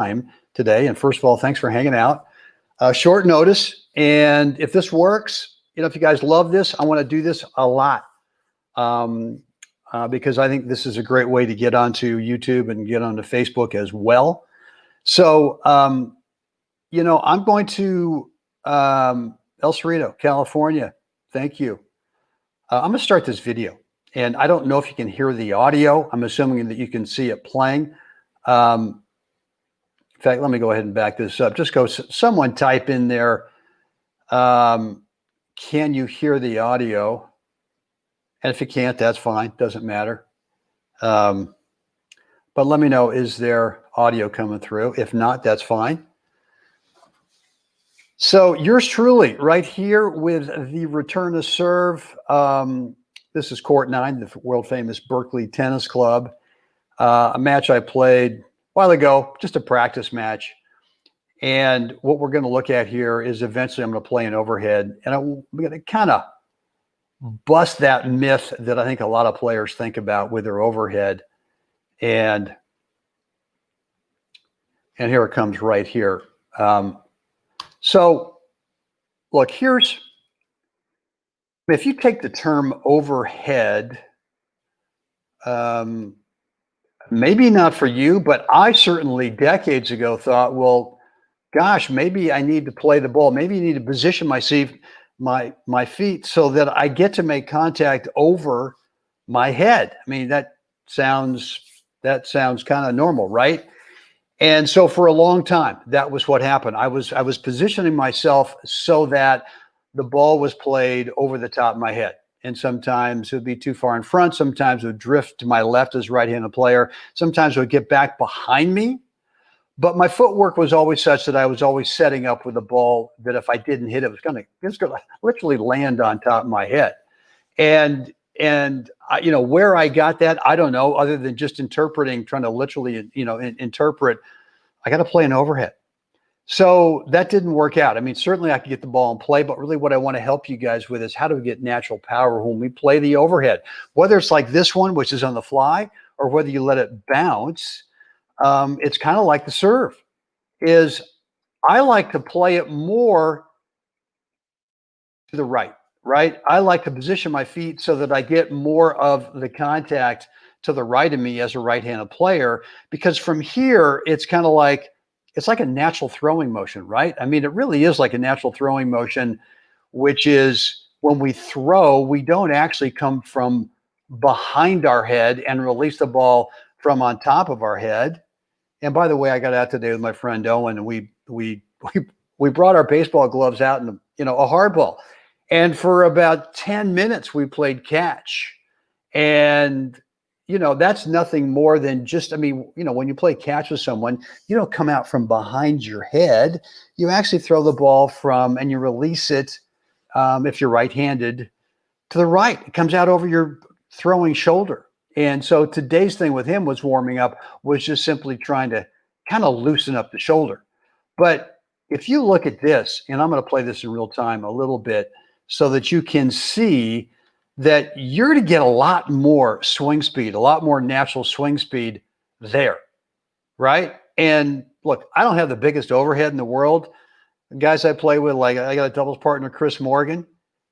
time today. And first of all, thanks for hanging out. Short notice. And if this works, if you guys love this, I want to do this a lot because I think this is a great way to get onto YouTube and get onto Facebook as well. So, I'm going to El Cerrito, California. Thank you. I'm going to start this video. And I don't know if you can hear the audio. I'm assuming that you can see it playing. In fact, let me go ahead and back this up. Just someone type in there, can you hear the audio? And if you can't, that's fine. Doesn't matter. But let me know, is there audio coming through? If not, that's fine. So yours truly right here with the return to serve. This is Court 9, the world famous Berkeley Tennis Club. A match I played a while ago, just a practice match. And what we're going to look at here is eventually I'm going to play an overhead. And I'm going to kind of bust that myth that I think a lot of players think about with their overhead. And here it comes right here. So look, if you take the term overhead, maybe not for you, but I certainly decades ago thought, well, gosh, maybe I need to play the ball. Maybe you need to position my feet so that I get to make contact over my head. I mean, that sounds kind of normal, right? And so for a long time, that was what happened. I was positioning myself so that the ball was played over the top of my head. And sometimes it would be too far in front. Sometimes it would drift to my left as right-handed player. Sometimes it would get back behind me. But my footwork was always such that I was always setting up with a ball that if I didn't hit it, it was going to literally land on top of my head. And where I got that, I don't know, other than just interpreting, trying to literally, interpret, I got to play an overhead. So that didn't work out. I mean, certainly I could get the ball in play, but really what I want to help you guys with is how do we get natural power when we play the overhead, whether it's like this one, which is on the fly, or whether you let it bounce. It's kind of like the serve. I like to play it more to the right? I like to position my feet so that I get more of the contact to the right of me as a right-handed player, because from here, it's kind of like, it's like a natural throwing motion, right? I mean, it really is like a natural throwing motion, which is when we throw, we don't actually come from behind our head and release the ball from on top of our head. And by the way, I got out today with my friend Owen, and we brought our baseball gloves out and a hard ball. And for about 10 minutes, we played catch. And, that's nothing more than just, when you play catch with someone, you don't come out from behind your head. You actually throw the ball from, and you release it, if you're right-handed, to the right. It comes out over your throwing shoulder. And so today's thing with him was warming up, was just simply trying to kind of loosen up the shoulder. But if you look at this, and I'm going to play this in real time a little bit so that you can see that you're to get a lot more swing speed, a lot more natural swing speed there, right? And look, I don't have the biggest overhead in the world. The guys I play with, like I got a doubles partner, Chris Morgan.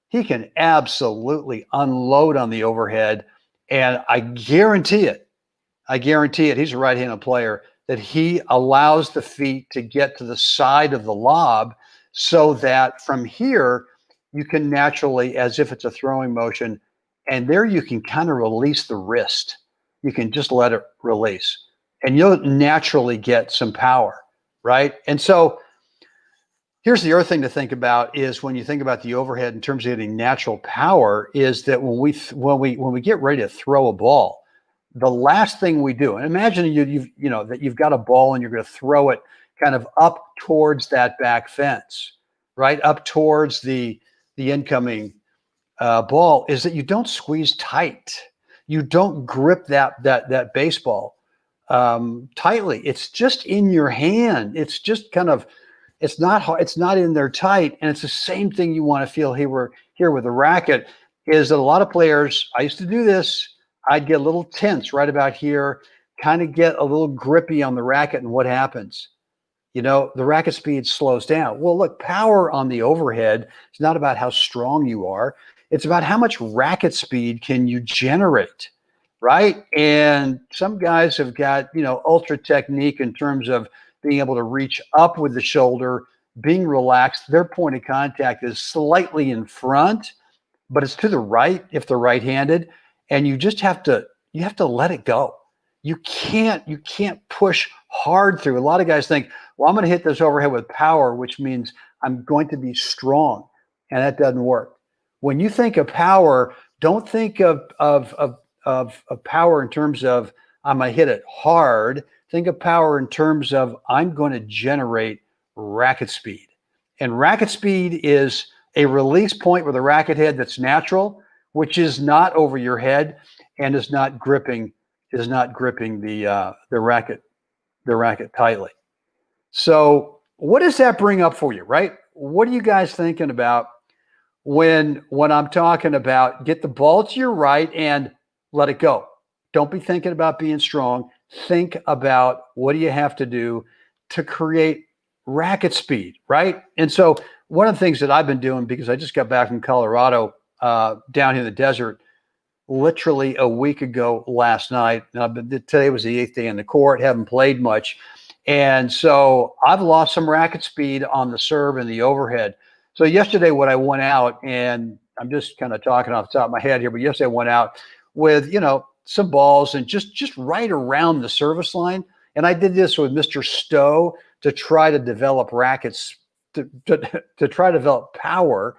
He can absolutely unload on the overhead. And I guarantee it, he's a right-handed player, that he allows the feet to get to the side of the lob so that from here, you can naturally, as if it's a throwing motion, and there you can kind of release the wrist. You can just let it release. And you'll naturally get some power, right? And so here's the other thing to think about is when you think about the overhead in terms of getting natural power, is that when we get ready to throw a ball, the last thing we do, and imagine that you've got a ball and you're going to throw it kind of up towards that back fence, right? Up towards the incoming ball, is that you don't squeeze tight. You don't grip that baseball tightly. It's just in your hand. It's just kind of, it's not in there tight. And it's the same thing you want to feel here with the racket, is that a lot of players, I used to do this, I'd get a little tense right about here, kind of get a little grippy on the racket, and what happens? the racket speed slows down. Well, look, power on the overhead is not about how strong you are. It's about how much racket speed can you generate, right? And some guys have got, ultra technique in terms of being able to reach up with the shoulder, being relaxed. Their point of contact is slightly in front, but it's to the right if they're right-handed, and you have to let it go. You can't push hard through. A lot of guys think, well, I'm going to hit this overhead with power, which means I'm going to be strong, and that doesn't work. When you think of power, don't think of power in terms of I'm going to hit it hard. Think of power in terms of I'm going to generate racket speed, and racket speed is a release point with a racket head that's natural, which is not over your head and is not gripping the racket tightly. So what does that bring up for you, right? What are you guys thinking about when I'm talking about get the ball to your right and let it go? Don't be thinking about being strong. Think about what do you have to do to create racket speed, right? And so one of the things that I've been doing, because I just got back from Colorado, down here in the desert, literally a week ago last night. Today was the 8th day in the court, haven't played much. And so I've lost some racket speed on the serve and the overhead. So yesterday when I went out, and I'm just kind of talking off the top of my head here, but yesterday I went out with, some balls and just right around the service line. And I did this with Mr. Stowe to try to develop rackets, to try to develop power,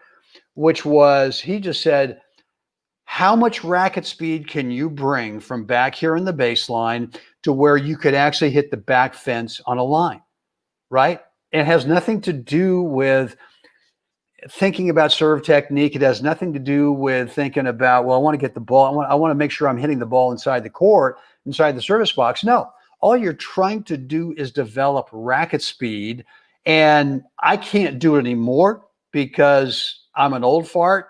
which was, he just said, how much racket speed can you bring from back here in the baseline to where you could actually hit the back fence on a line, right? It has nothing to do with thinking about serve technique. It has nothing to do with thinking about, well, I want to get the ball. I want to make sure I'm hitting the ball inside the court, inside the service box. No, all you're trying to do is develop racket speed. And I can't do it anymore because I'm an old fart.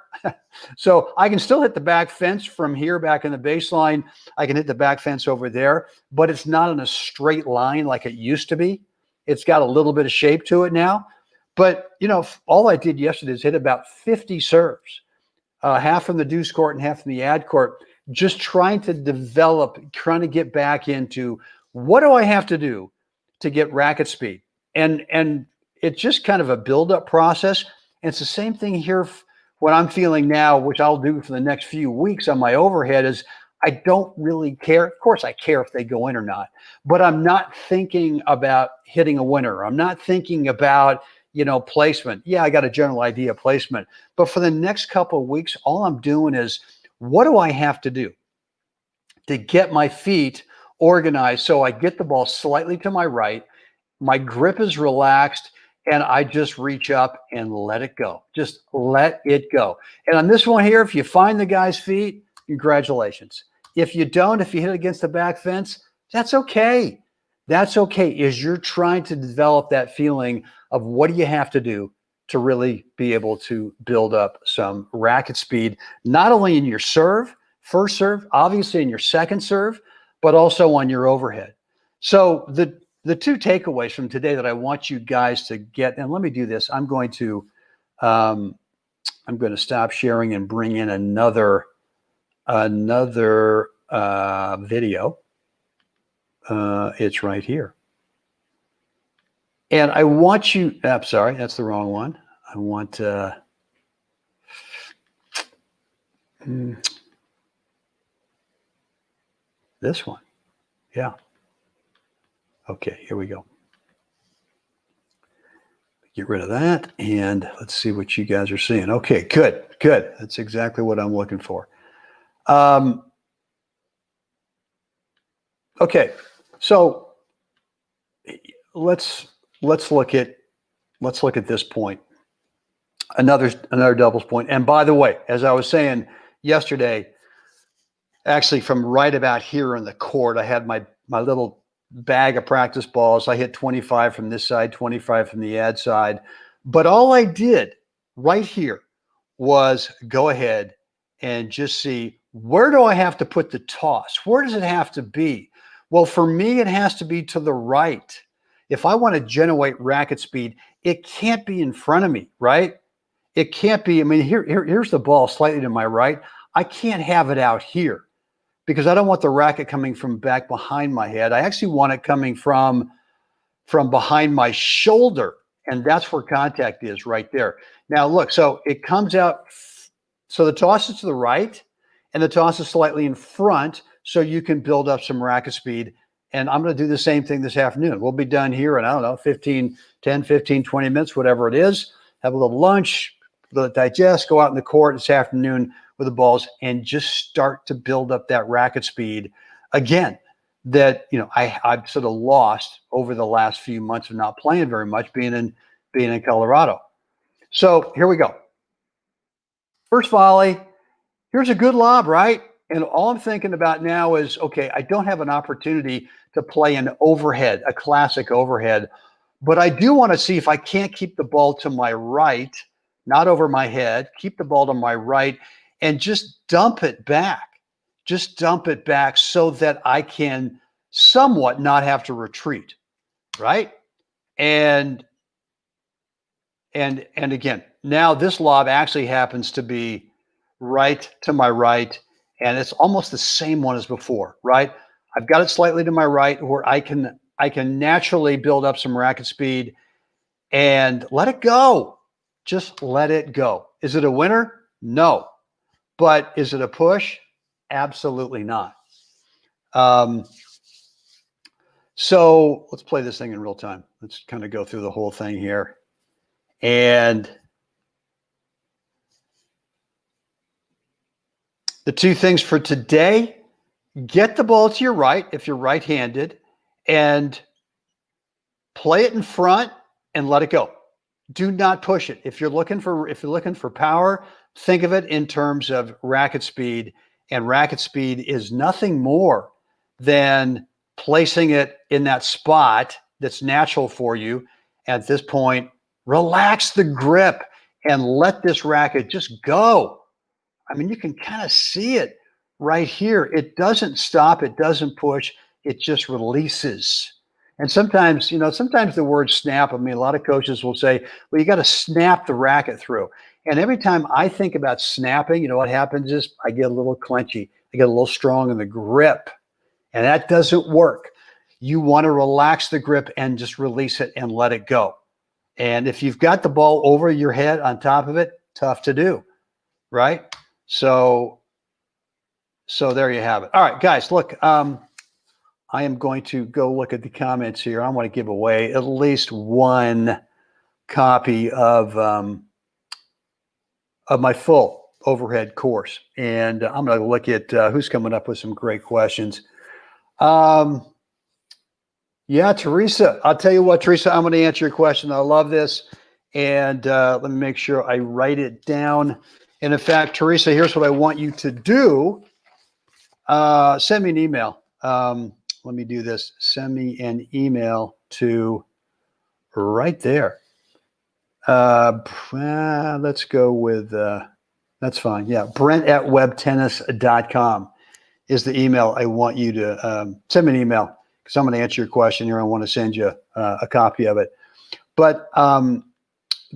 So I can still hit the back fence from here back in the baseline. I can hit the back fence over there, but it's not in a straight line like it used to be. It's got a little bit of shape to it now. But, all I did yesterday is hit about 50 serves, half from the deuce court and half from the ad court, just trying to get back into what do I have to do to get racket speed? And it's just kind of a build-up process. And it's the same thing here. What I'm feeling now, which I'll do for the next few weeks on my overhead, is I don't really care. Of course, I care if they go in or not, but I'm not thinking about hitting a winner. I'm not thinking about, placement. Yeah, I got a general idea of placement. But for the next couple of weeks, all I'm doing is, what do I have to do to get my feet organized so I get the ball slightly to my right, my grip is relaxed, and I just reach up and let it go. Just let it go. And on this one here, if you find the guy's feet, congratulations. If you don't, if you hit it against the back fence, that's okay. That's okay. Is you're trying to develop that feeling of what do you have to do to really be able to build up some racket speed, not only in your first serve, obviously in your second serve, but also on your overhead. So the two takeaways from today that I want you guys to get, and let me do this. I'm going to stop sharing and bring in another video. It's right here. And I want you, I'm sorry, that's the wrong one. I want this one. Yeah. Okay, here we go. Get rid of that, and let's see what you guys are seeing. Okay, good. That's exactly what I'm looking for. Okay, so let's look at this point. Another doubles point. And by the way, as I was saying yesterday, actually from right about here in the court, I had my little bag of practice balls. I hit 25 from this side, 25 from the ad side. But all I did right here was go ahead and just see, where do I have to put the toss? Where does it have to be? Well, for me, it has to be to the right. if I want to generate racket speed, it can't be in front of me, right? It can't be. I mean, here's the ball slightly to my right. I can't have it out here because I don't want the racket coming from back behind my head. I actually want it coming from behind my shoulder, and that's where contact is right there. Now look, so it comes out, so the toss is to the right and the toss is slightly in front so you can build up some racket speed. And I'm going to do the same thing this afternoon. We'll be done here in, I don't know, 10, 15, 20 minutes, whatever it is. Have a little lunch, let it digest, go out in the court this afternoon with the balls and just start to build up that racket speed again. That, you know, I've sort of lost over the last few months of not playing very much, being in Colorado. So here we go. First volley. Here's a good lob, right? And all I'm thinking about now is, okay, I don't have an opportunity to play an overhead, a classic overhead, but I do want to see if I can't keep the ball to my right, not over my head, keep the ball to my right and just dump it back. Just dump it back so that I can somewhat not have to retreat, right? And again, now this lob actually happens to be right to my right, and it's almost the same one as before, right? I've got it slightly to my right where I can naturally build up some racket speed and let it go. Just let it go. Is it a winner? No. But is it a push? Absolutely not. So let's play this thing in real time. Let's kind of go through the whole thing here. And the two things for today, get the ball to your right if you're right-handed and play it in front and let it go. Do not push it. If you're looking for power, think of it in terms of racket speed. And racket speed is nothing more than placing it in that spot that's natural for you. At this point, relax the grip and let this racket just go. I mean, you can kind of see it right here. It doesn't stop. It doesn't push. It just releases. And sometimes, sometimes the word snap, I mean, a lot of coaches will say, well, you got to snap the racket through. And every time I think about snapping, what happens is I get a little clenchy. I get a little strong in the grip. And that doesn't work. You want to relax the grip and just release it and let it go. And if you've got the ball over your head on top of it, tough to do, right? So there you have it. All right, guys, look, I am going to go look at the comments here. I want to give away at least one copy of my full overhead course. And I'm going to look at who's coming up with some great questions. Yeah, Teresa, I'll tell you what, Teresa, I'm going to answer your question. I love this. And let me make sure I write it down. And in fact, Teresa, here's what I want you to do. Send me an email. Let me do this. Send me an email to right there. Let's go with, that's fine. Yeah, Brent@webtennis.com is the email I want you to send me an email because I'm going to answer your question here. I want to send you a copy of it. But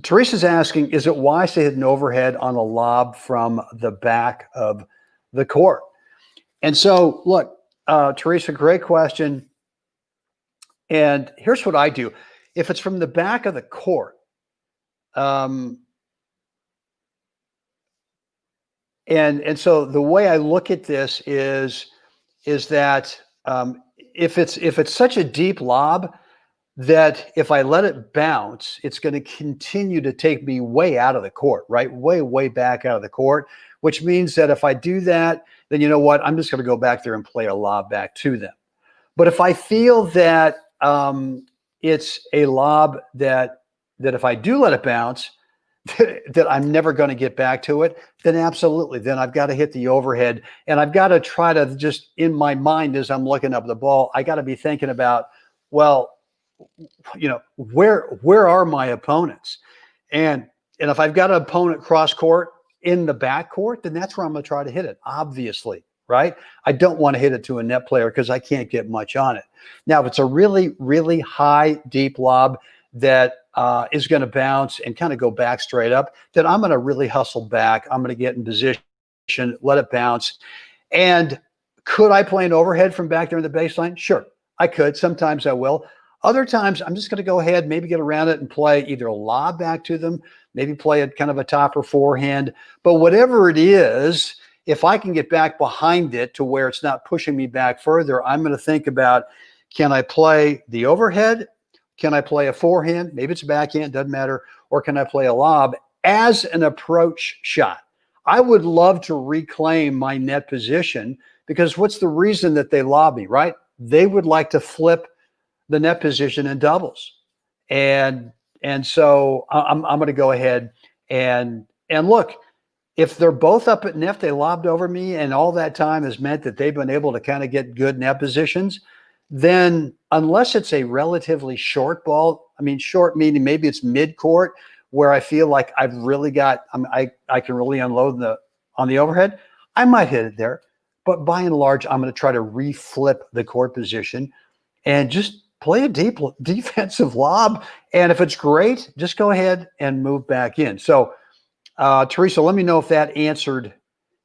Teresa's asking, is it wise to hit an overhead on a lob from the back of the court? And so, look, Teresa, great question. And here's what I do. If it's from the back of the court, and so the way I look at this is that if it's such a deep lob that if I let it bounce, it's going to continue to take me way out of the court, right? Way back out of the court, which means that if I do that, then you know what? I'm just going to go back there and play a lob back to them. But if I feel that it's a lob that if I do let it bounce, that I'm never going to get back to it, then absolutely. Then I've got to hit the overhead. And I've got to try to just, in my mind, as I'm looking up the ball, I got to be thinking about, well, where are my opponents? And if I've got an opponent cross court in the back court, then that's where I'm going to try to hit it, obviously, right? I don't want to hit it to a net player because I can't get much on it. Now, if it's a really, really high, deep lob that is going to bounce and kind of go back straight up, then I'm going to really hustle back. I'm going to get in position, let it bounce. And could I play an overhead from back there in the baseline? Sure, I could. Sometimes I will. Other times, I'm just going to go ahead, maybe get around it and play either a lob back to them, maybe play a kind of a topper forehand. But whatever it is, if I can get back behind it to where it's not pushing me back further, I'm going to think about, can I play the overhead? Can I play a forehand? Maybe it's a backhand, doesn't matter. Or can I play a lob as an approach shot? I would love to reclaim my net position because what's the reason that they lob me, right? They would like to flip the net position in doubles. And so I'm going to go ahead and look, if they're both up at net, they lobbed over me, and all that time has meant that they've been able to kind of get good net positions, then unless it's a relatively short ball, I mean, short meaning maybe it's mid-court where I feel like I've really got, I can really unload on the overhead, I might hit it there. But by and large, I'm going to try to reflip the court position and just play a deep defensive lob. And if it's great, just go ahead and move back in. So, Teresa, let me know if that answered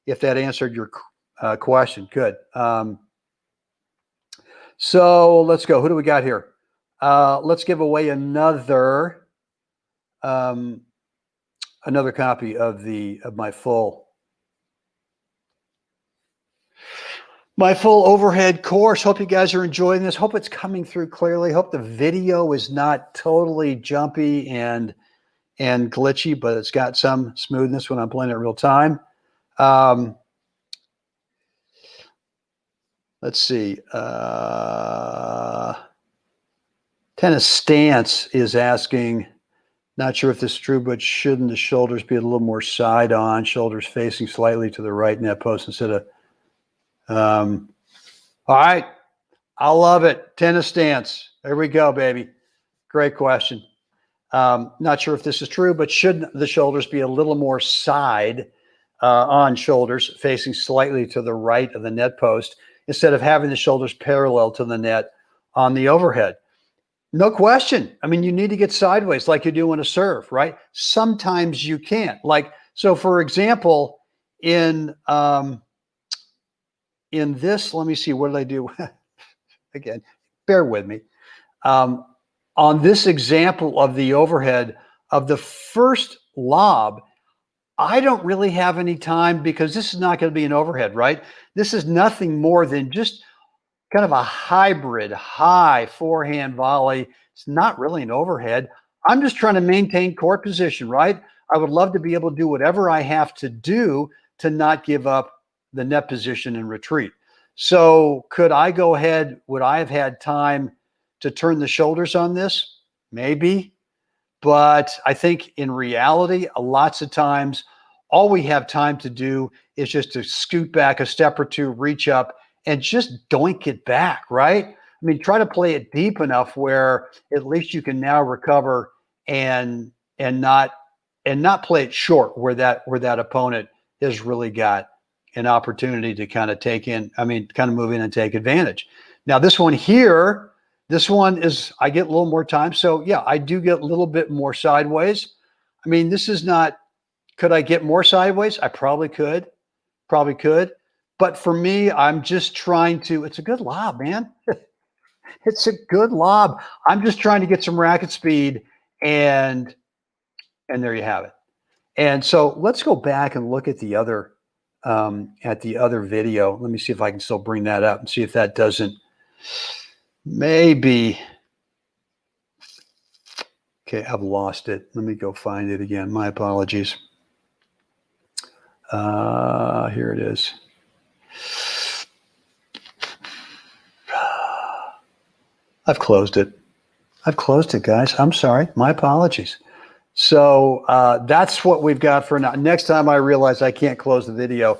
your question. Good. So let's go. Who do we got here? Let's give away another copy of my full overhead course. Hope you guys are enjoying this. Hope it's coming through clearly. Hope the video is not totally jumpy and glitchy, but it's got some smoothness when I'm playing it real time. Let's see. Tennis Stance is asking, not sure if this is true, but shouldn't the shoulders be a little more side on, shoulders facing slightly to the right net post instead of all right. I love it. Tennis Stance. There we go, baby. Great question. Not sure if this is true, but should the shoulders be a little more side on shoulders facing slightly to the right of the net post instead of having the shoulders parallel to the net on the overhead? No question. I mean, you need to get sideways like you do in a serve, right? Sometimes you can't. Like, so for example, in this, let me see, what did I do? Again, bear with me. On this example of the overhead of the first lob, I don't really have any time because this is not going to be an overhead, right? This is nothing more than just kind of a hybrid high forehand volley. It's not really an overhead. I'm just trying to maintain court position, right? I would love to be able to do whatever I have to do to not give up the net position and retreat. So could I go ahead? Would I have had time to turn the shoulders on this? Maybe. But I think in reality, lots of times, all we have time to do is just to scoot back a step or two, reach up, and just doink it back, right? I mean, try to play it deep enough where at least you can now recover and not play it short where that opponent has really got an opportunity to kind of kind of move in and take advantage. Now, this one here, I get a little more time. So yeah, I do get a little bit more sideways. I mean, this is not, could I get more sideways? I probably could. But for me, I'm just trying to, it's a good lob, man. It's a good lob. I'm just trying to get some racket speed and there you have it. And so let's go back and look at the other video. Let me see if I can still bring that up and see if that doesn't maybe. Okay, I've lost it. Let me go find it again. My apologies. Here it is. I've closed it. Guys. I'm sorry. My apologies. So that's what we've got for now. Next time I realize I can't close the video,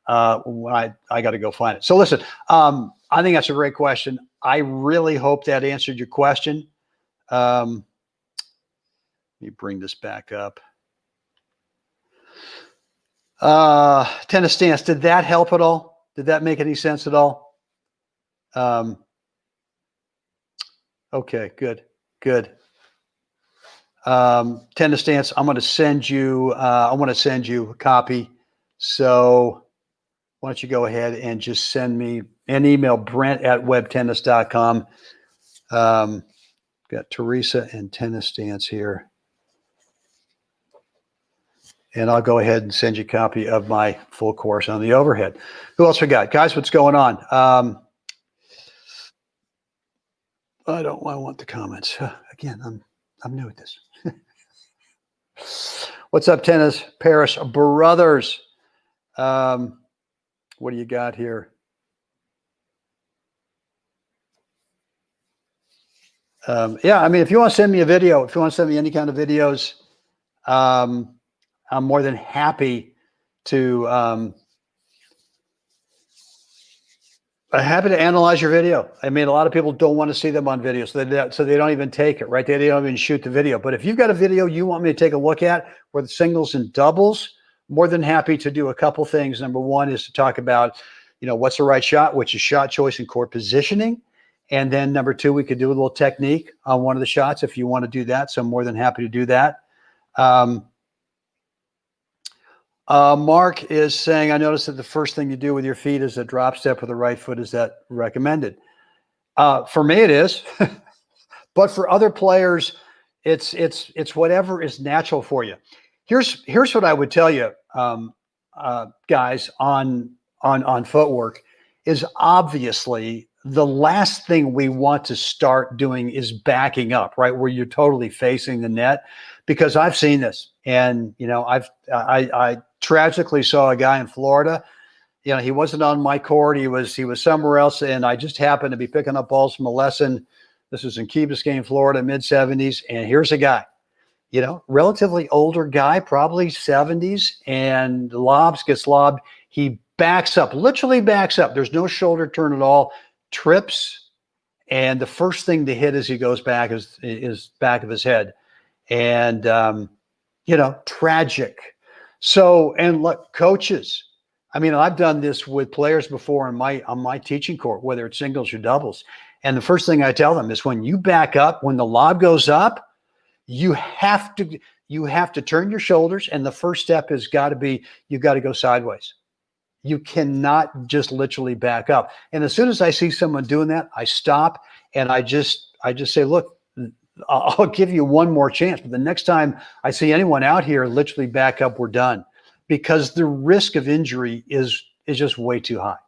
I got to go find it. So listen, I think that's a great question. I really hope that answered your question. Let me bring this back up. Tennis Stance, did that help at all? Did that make any sense at all? Okay, good. Tennis stance. I'm going to send you. I want to send you a copy. So why don't you go ahead and just send me an email, Brent@webtennis.com. Got Teresa and tennis stance here. And I'll go ahead and send you a copy of my full course on the overhead. Who else we got? Guys, what's going on? I want the comments. Again, I'm new at this. What's up, Tennis Paris brothers? What do you got here? Yeah, I mean, if you want to send me a video, if you want to send me any kind of videos, I'm more than happy to analyze your video. I mean, a lot of people don't want to see them on video, so they don't even take it, right? They don't even shoot the video. But if you've got a video you want me to take a look at for the singles and doubles, more than happy to do a couple things. Number one is to talk about, what's the right shot, which is shot choice and court positioning. And then number two, we could do a little technique on one of the shots if you want to do that. So I'm more than happy to do that. Mark is saying, I noticed that the first thing you do with your feet is a drop step with the right foot. Is that recommended? For me, it is. But for other players, it's whatever is natural for you. Here's what I would tell you, guys, on footwork is obviously the last thing we want to start doing is backing up, right, where you're totally facing the net, because I've seen this, and I tragically saw a guy in Florida. He wasn't on my court; he was somewhere else, and I just happened to be picking up balls from a lesson. This was in Key Biscayne, Florida, mid-70s, and here's a guy, relatively older guy, probably 70s, and gets lobbed. He backs up, literally backs up. There's no shoulder turn at all. Trips, and the first thing to hit as he goes back is back of his head, and tragic. So, and look, coaches, I mean, I've done this with players before on my teaching court, whether it's singles or doubles, and the first thing I tell them is when you back up, when the lob goes up, you have to turn your shoulders, and the first step has got to be you've got to go sideways. You cannot just literally back up. And as soon as I see someone doing that, I stop and I just say, look, I'll give you one more chance. But the next time I see anyone out here literally back up, we're done, because the risk of injury is just way too high.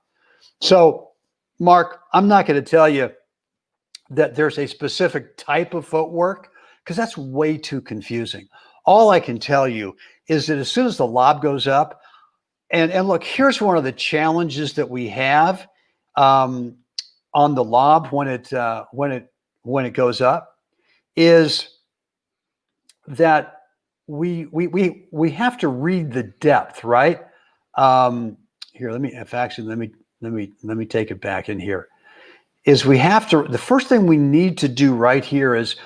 So, Mark, I'm not going to tell you that there's a specific type of footwork, because that's way too confusing. All I can tell you is that as soon as the lob goes up, and look, here's one of the challenges that we have on the lob when it goes up, is that we have to read the depth, right? Here, let me take it back in here. Is we have to, the first thing we need to do right here is,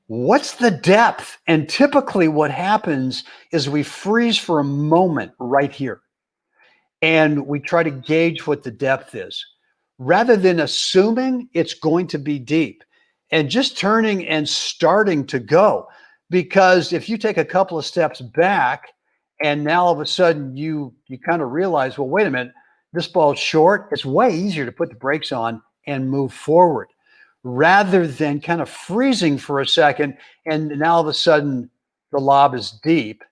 what's the depth? And typically what happens is we freeze for a moment right here, and we try to gauge what the depth is, rather than assuming it's going to be deep and just turning and starting to go. Because if you take a couple of steps back and now all of a sudden you kind of realize, well, wait a minute, this ball's short, it's way easier to put the brakes on and move forward, rather than kind of freezing for a second and now all of a sudden the lob is deep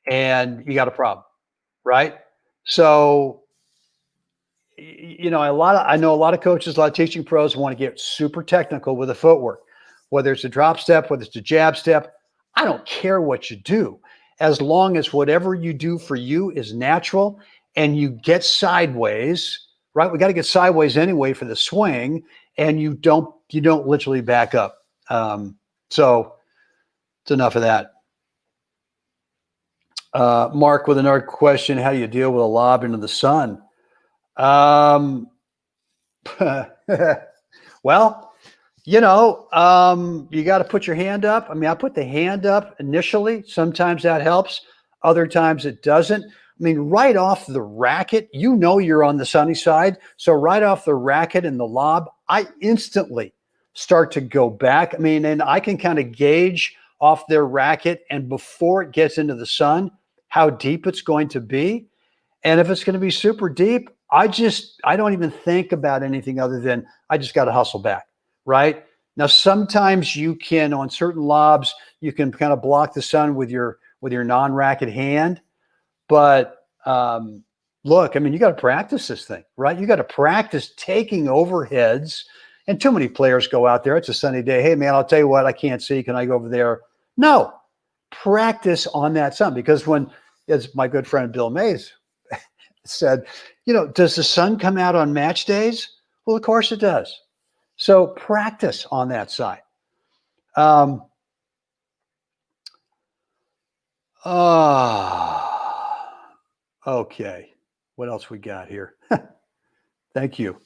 and you got a problem, right? So, I know a lot of coaches, a lot of teaching pros want to get super technical with the footwork, whether it's a drop step, whether it's a jab step. I don't care what you do, as long as whatever you do for you is natural and you get sideways, right? We got to get sideways anyway for the swing, and you don't literally back up. So it's enough of that. Mark with another question: how do you deal with a lob into the sun? Well, you got to put your hand up. I mean, I put the hand up initially. Sometimes that helps. Other times it doesn't. I mean, right off the racket, you know you're on the sunny side. So right off the racket and the lob, I instantly start to go back. I mean, and I can kind of gauge off their racket and before it gets into the sun, how deep it's going to be. And if it's going to be super deep, I don't even think about anything other than I just got to hustle back, right? Now, sometimes you can, on certain lobs, you can kind of block the sun with your non-racket hand. But look, I mean, you got to practice this thing, right? You got to practice taking overheads. And too many players go out there. It's a sunny day. Hey, man, I'll tell you what, I can't see. Can I go over there? No, practice on that sun. Because when, as my good friend Bill Mays said, does the sun come out on match days? Well, of course it does. So practice on that side. Okay. What else we got here? Thank you.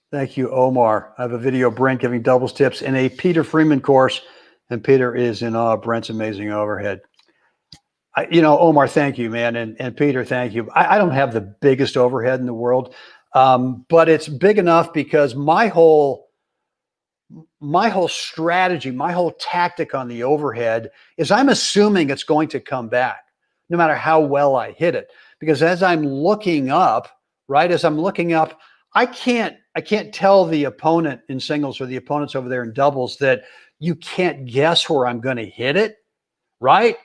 Thank you, Omar. I have a video of Brent giving doubles tips in a Peter Freeman course, and Peter is in awe of Brent's amazing overhead. Omar, thank you, man. And Peter, thank you. I don't have the biggest overhead in the world, but it's big enough because my whole strategy, my whole tactic on the overhead is I'm assuming it's going to come back no matter how well I hit it. Because as I'm looking up, I can't tell the opponent in singles or the opponents over there in doubles that you can't guess where I'm going to hit it, right?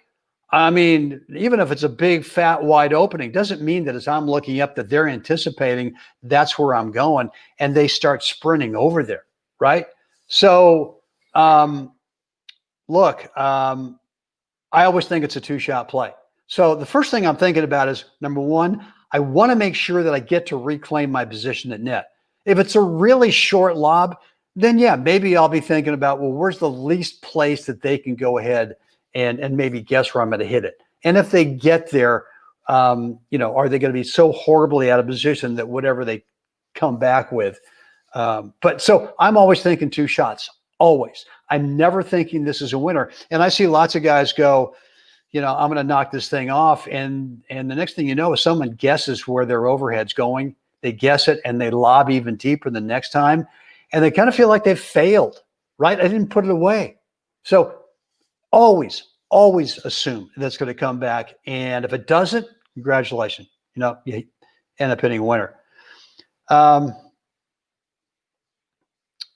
I mean, even if it's a big, fat, wide opening, doesn't mean that as I'm looking up that they're anticipating that's where I'm going and they start sprinting over there, right? So, look, I always think it's a two-shot play. So the first thing I'm thinking about is, number one, I want to make sure that I get to reclaim my position at net. If it's a really short lob, then yeah, maybe I'll be thinking about, well, where's the least place that they can go ahead and maybe guess where I'm going to hit it. And if they get there, are they going to be so horribly out of position that whatever they come back with. But so I'm always thinking two shots, always. I'm never thinking this is a winner. And I see lots of guys go, I'm going to knock this thing off. And the next thing you know is someone guesses where their overhead's going. They guess it and they lob even deeper the next time. And they kind of feel like they've failed, right? I didn't put it away. So always assume that's going to come back. And if it doesn't, congratulations. You end up hitting a winner.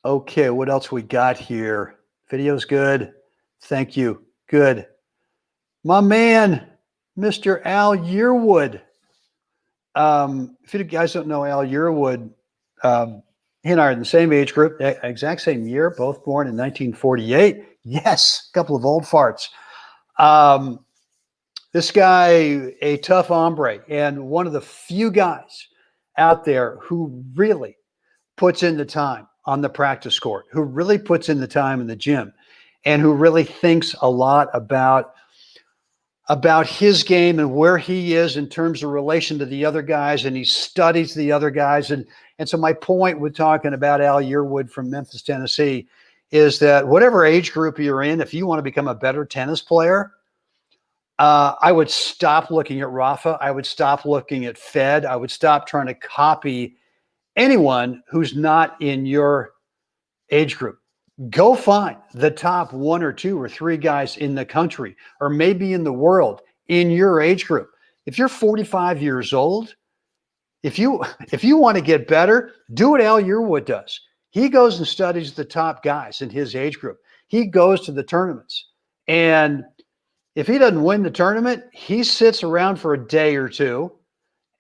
Okay, what else we got here? Video's good. Thank you. Good. My man, Mr. Al Yearwood. If you guys don't know Al Yearwood, he and I are in the same age group, exact same year, both born in 1948. Yes, a couple of old farts. This guy, a tough hombre, and one of the few guys out there who really puts in the time on the practice court, who really puts in the time in the gym, and who really thinks a lot about his game and where he is in terms of relation to the other guys, and he studies the other guys. And so my point with talking about Al Yearwood from Memphis, Tennessee, is that whatever age group you're in, if you want to become a better tennis player, I would stop looking at Rafa. I would stop looking at Fed. I would stop trying to copy anyone who's not in your age group. Go find the top 1 or 2 or 3 guys in the country, or maybe in the world, in your age group. If you're 45 years old, if you want to get better, do what Al Yearwood does. He goes and studies the top guys in his age group. He goes to the tournaments. And if he doesn't win the tournament, he sits around for a day or two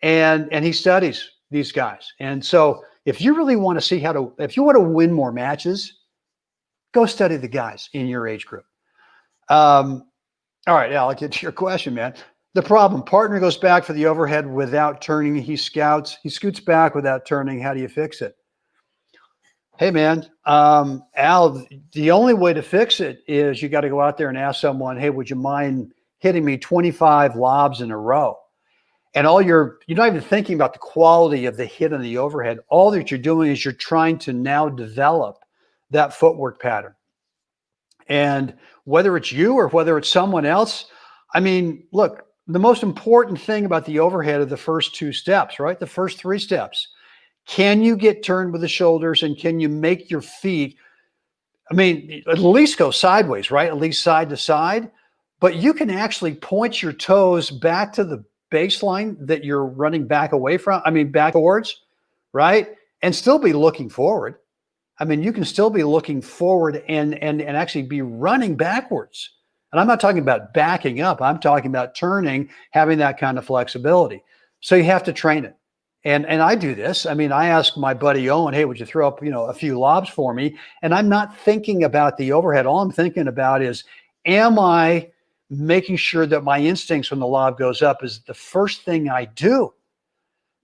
and he studies these guys. And so if you really want to see if you want to win more matches, go study the guys in your age group. All right, Al, I'll get to your question, man. The problem, partner goes back for the overhead without turning. He scoots back without turning. How do you fix it? Hey, man, Al, the only way to fix it is you got to go out there and ask someone, hey, would you mind hitting me 25 lobs in a row? And you're not even thinking about the quality of the hit on the overhead. All that you're doing is you're trying to now develop that footwork pattern. And whether it's you or whether it's someone else, I mean, look, the most important thing about the overhead are the first two steps, right? The first three steps. Can you get turned with the shoulders, and can you make your feet, I mean, at least go sideways, right? At least side to side. But you can actually point your toes back to the baseline that you're running back away from, back towards, right? And still be looking forward. I mean, you can still be looking forward and actually be running backwards. And I'm not talking about backing up. I'm talking about turning, having that kind of flexibility. So you have to train it. And I do this. I mean, I ask my buddy Owen, hey, would you throw up, a few lobs for me? And I'm not thinking about the overhead. All I'm thinking about is, am I making sure that my instincts when the lob goes up is the first thing I do?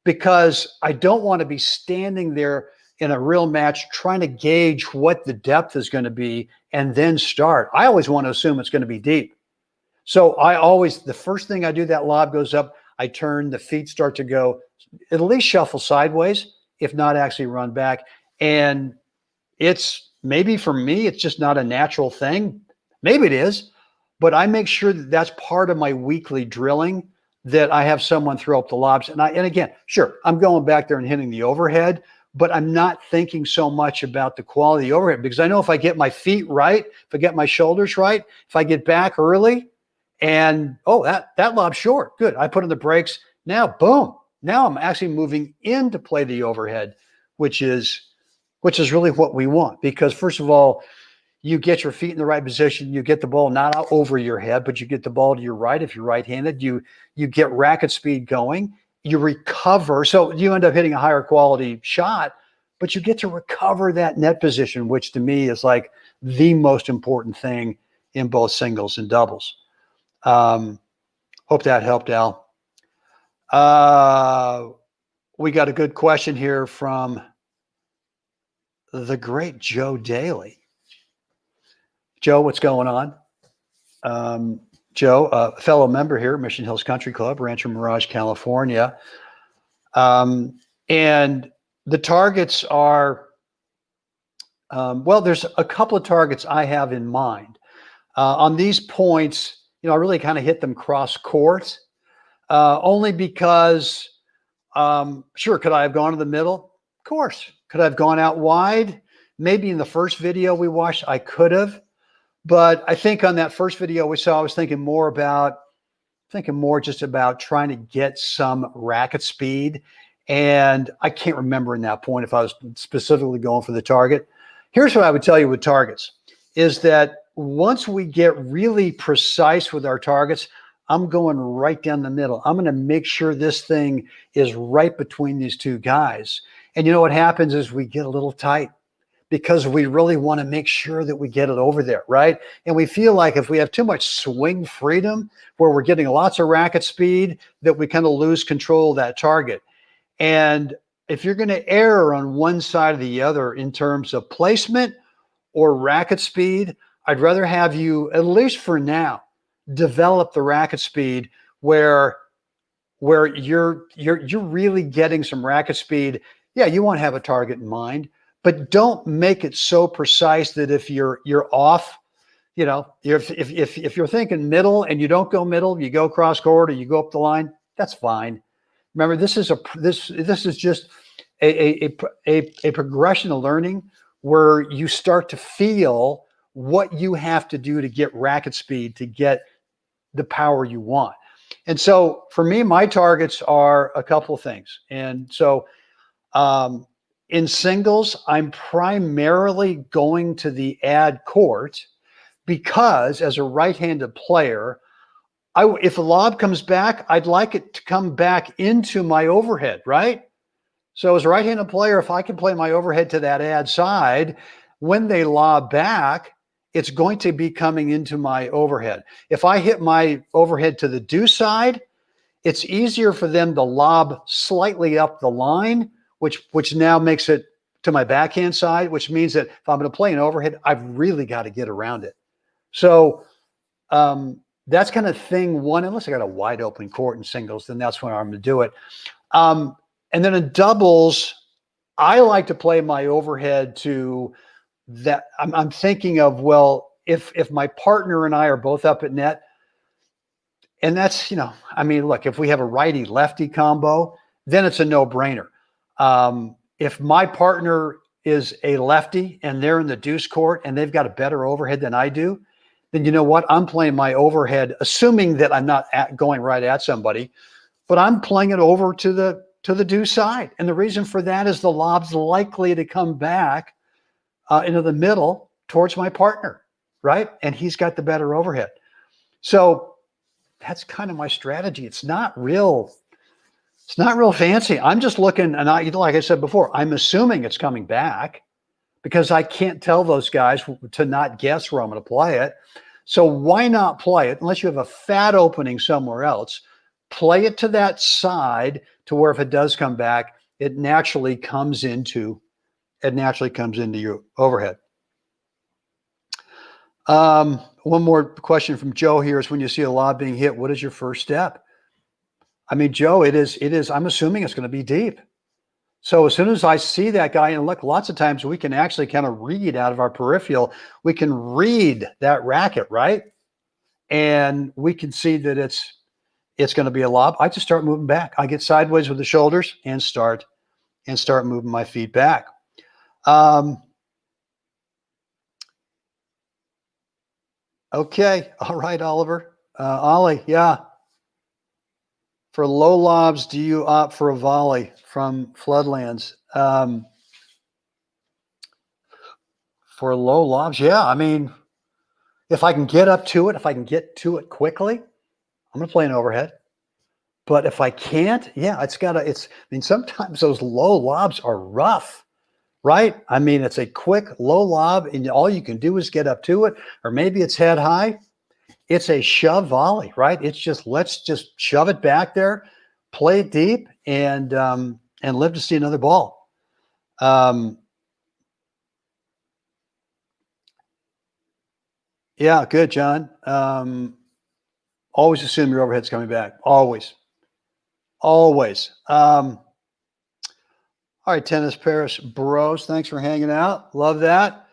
Because I don't want to be standing there in a real match trying to gauge what the depth is going to be and then start. I always want to assume it's going to be deep. So the first thing I do, that lob goes up, I turn, the feet start to go, at least shuffle sideways, if not actually run back. And it's maybe for me, it's just not a natural thing. Maybe it is, but I make sure that that's part of my weekly drilling, that I have someone throw up the lobs. And again, sure, I'm going back there and hitting the overhead, but I'm not thinking so much about the quality of the overhead, because I know if I get my feet right, if I get my shoulders right, if I get back early and, that lob's short, good. I put in the brakes. Now, boom. Now I'm actually moving in to play the overhead, which is really what we want. Because first of all, you get your feet in the right position, you get the ball not out over your head, but you get the ball to your right if you're right-handed. You get racket speed going, you recover. So you end up hitting a higher quality shot, but you get to recover that net position, which to me is like the most important thing in both singles and doubles. Hope that helped, Al. We got a good question here from the great Joe Daly. Joe, what's going on? Joe, a fellow member here at Mission Hills Country Club, Rancho Mirage, California. And the targets are, there's a couple of targets I have in mind. On these points, I really kind of hit them cross court, only because, sure, could I have gone to the middle? Of course. Could I have gone out wide? Maybe in the first video we watched, I could have. But I think on that first video we saw, I was thinking more just about trying to get some racket speed. And I can't remember in that point if I was specifically going for the target. Here's what I would tell you with targets, is that once we get really precise with our targets, I'm going right down the middle. I'm going to make sure this thing is right between these two guys. And you know what happens is we get a little tight, because we really want to make sure that we get it over there, right? And we feel like if we have too much swing freedom, where we're getting lots of racket speed, that we kind of lose control of that target. And if you're going to err on one side or the other in terms of placement or racket speed, I'd rather have you, at least for now, develop the racket speed where you're really getting some racket speed. Yeah, you want to have a target in mind, but don't make it so precise that if you're off, if you're thinking middle and you don't go middle, you go cross court or you go up the line, that's fine. Remember, this is just a progression of learning where you start to feel what you have to do to get racket speed, to get the power you want. And so for me, my targets are a couple of things. And so in singles, I'm primarily going to the ad court, because as a right-handed player, if a lob comes back, I'd like it to come back into my overhead, right? So as a right-handed player, if I can play my overhead to that ad side, when they lob back, it's going to be coming into my overhead. If I hit my overhead to the deuce side, it's easier for them to lob slightly up the line, which now makes it to my backhand side, which means that if I'm going to play an overhead, I've really got to get around it. So that's kind of thing one. Unless I got a wide open court in singles, then that's when I'm going to do it. And then in doubles, I like to play my overhead to that. I'm thinking of, well, if my partner and I are both up at net, And that's, I mean, look, if we have a righty lefty combo, then it's a no brainer. If my partner is a lefty and they're in the deuce court and they've got a better overhead than I do, then you know what? I'm playing my overhead, assuming that I'm not going right at somebody, but I'm playing it over to the deuce side. And the reason for that is the lob's likely to come back into the middle towards my partner, right? And he's got the better overhead. So that's kind of my strategy. It's not real fancy. I'm just looking, and like I said before, I'm assuming it's coming back because I can't tell those guys to not guess where I'm going to play it. So why not play it unless you have a fat opening somewhere else? Play it to that side to where if it does come back, it naturally comes into your overhead. One more question from Joe here is, when you see a lob being hit, what is your first step? I mean, Joe, it is, I'm assuming it's going to be deep. So as soon as I see that guy, and look, lots of times we can actually kind of read out of our peripheral, we can read that racket, right? And we can see that it's going to be a lob. I just start moving back. I get sideways with the shoulders and start moving my feet back. Okay. All right, Oliver. Ollie, yeah. For low lobs, do you opt for a volley from Floodlands? For low lobs, yeah. I mean, if I can get up to it, if I can get to it quickly, I'm going to play an overhead. But if I can't, yeah, I mean, sometimes those low lobs are rough, right? I mean, it's a quick low lob and all you can do is get up to it, or maybe it's head high. It's a shove volley, right? It's just, let's just shove it back there, play it deep, and live to see another ball. Yeah, good, John. Always assume your overhead's coming back. Always. All right, Tennis Paris bros, thanks for hanging out. Love that.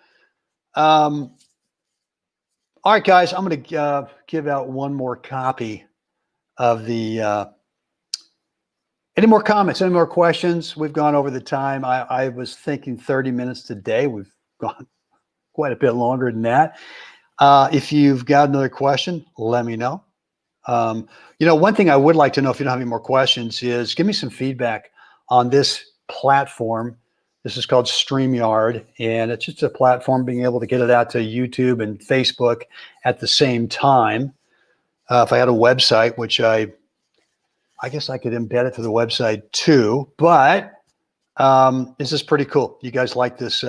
All right, guys, I'm going to give out one more copy of the any more comments, any more questions? We've gone over the time. I was thinking 30 minutes today. We've gone quite a bit longer than that. If you've got another question, let me know. One thing I would like to know, if you don't have any more questions, is give me some feedback on this platform. This is called StreamYard, and it's just a platform being able to get it out to YouTube and Facebook at the same time. If I had a website, which I guess I could embed it to the website too, but this is pretty cool. You guys like this?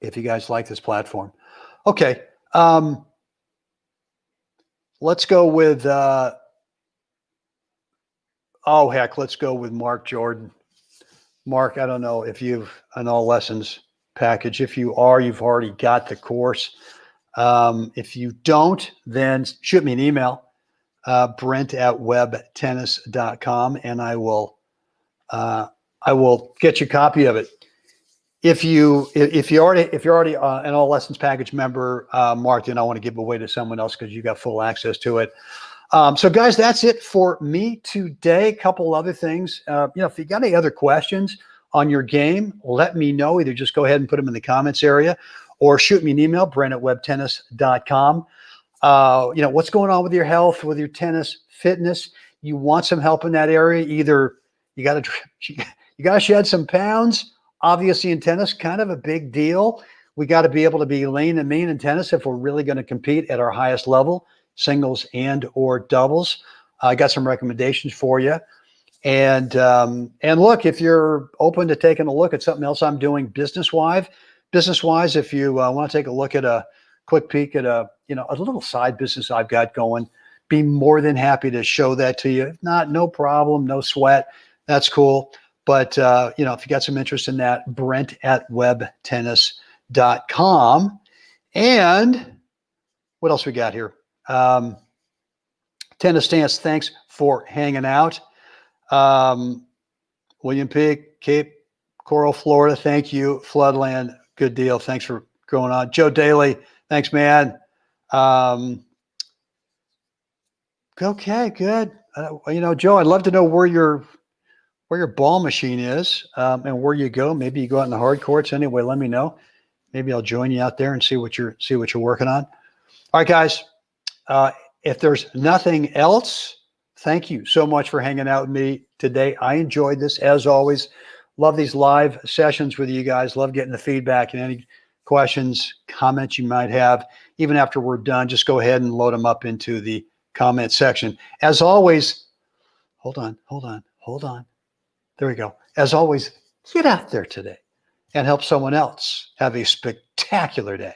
If you guys like this platform. Okay. Let's go with, let's go with Mark Jordan. Mark, I don't know if you've an all lessons package. If you are, you've already got the course. If you don't, then shoot me an email, brent@webtennis.com, and I will get you a copy of it. If you're already an all lessons package member, Mark, then I want to give away to someone else because you got full access to it. So guys, that's it for me today. A couple other things. If you got any other questions on your game, let me know. Either just go ahead and put them in the comments area or shoot me an email, brent@webtennis.com. What's going on with your health, with your tennis fitness? You want some help in that area? Either you got to shed some pounds. Obviously in tennis, kind of a big deal. We got to be able to be lean and mean in tennis if we're really going to compete at our highest level, singles and or doubles. I got some recommendations for you. And look, if you're open to taking a look at something else I'm doing business-wise, if you want to take a look at a quick peek at a little side business I've got going, be more than happy to show that to you. If not, no problem, no sweat. That's cool. But, if you got some interest in that, brent@webtennis.com. And what else we got here? Tennis Stance, thanks for hanging out. William P., Cape Coral, Florida, thank you. Floodland, good deal. Thanks for going on. Joe Daly, thanks, man. Okay, good. Joe, I'd love to know where your ball machine is, and where you go. Maybe you go out in the hard courts. Anyway, let me know. Maybe I'll join you out there and see what you're working on. All right, guys. If there's nothing else, thank you so much for hanging out with me today. I enjoyed this as always. Love these live sessions with you guys. Love getting the feedback and any questions, comments you might have. Even after we're done, just go ahead and load them up into the comment section. As always, hold on. There we go. As always, get out there today and help someone else have a spectacular day.